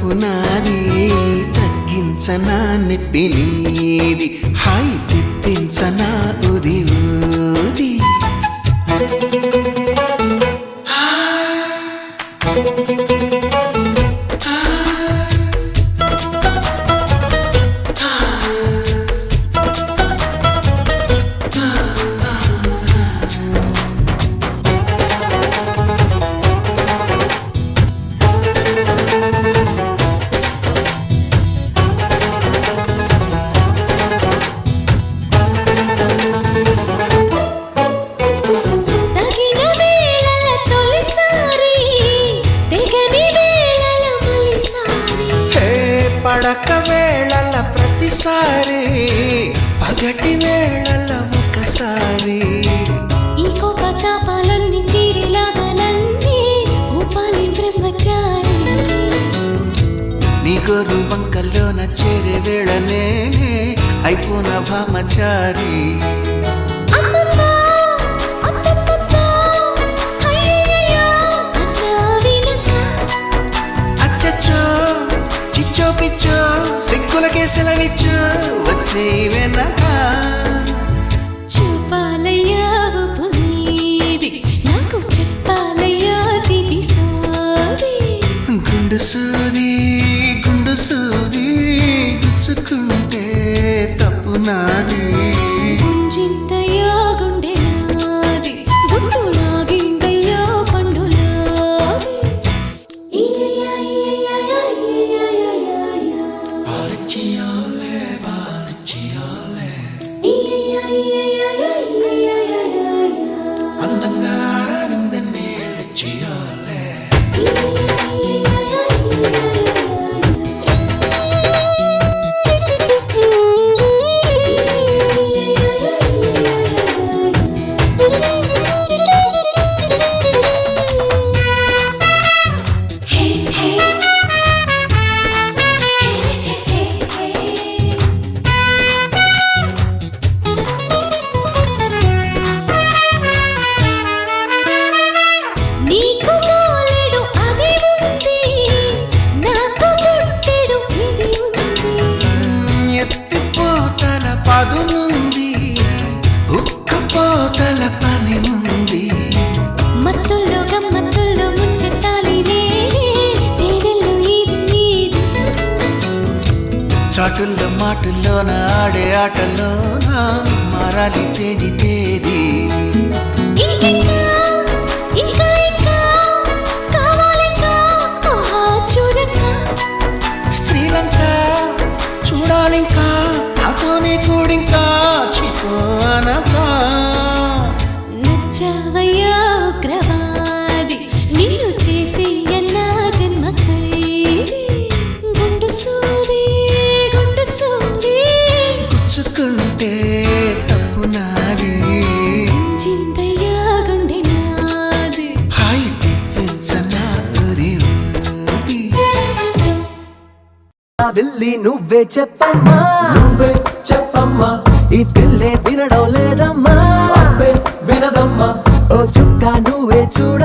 తప్పు నాది తగ్గించనా నొప్పి నీది హాయి తెప్పించనా ఉది ఊది పడక వేళల ప్రతిసారి పగటి వేళల ఒకసారి ఈ కోపతాపాలన్నీ తీరిలాగాలన్నీ ఊపాలి బ్రహ్మచారి నీ గోరు వంకల్లోన చేరే వేళనే అయిపోన భామచారి పిచ్చో పిచ్చో సిగ్గులకే సెలవిచ్చో వచ్చే వెనక చూపాలయ్యా పునీది నాకు చెప్పాలయ్యా దిదిసాది గుండు సూది గుచ్చుకుంటే తప్పు నాది గుంజింతయ్యా గుండె నాది గుండు నాగిందయ్యా పండు నాది పదునుంది ఉక్కపోతల పని ఉంది మత్తుల్లో గమ్మత్తుల్లో ముంచెత్తాలి తేనెల్లో ఇది చాటుల్లో మాటుల్లోన ఆడే ఆటలోన మారాలి తేది స్త్రీలంక చూడాలింకా నాతోనే కూడింకా చిపోనకా నచ్చావయ్యా ఉగ్రవాది నిన్ను చేసి ఎన్నా జన్మ ఖైదీ గుండు సూది గుచ్చుకుంటే తప్పు నాది చింతయ్యా గుండె నాది హాయి తెప్పించనా ఉది ఊది విల్లి నువ్వే చెప్పమ్మా ఈ పిల్లే వినడం లేదమ్మా వినదమ్మా ఓ చుక్క నువ్వే చూడ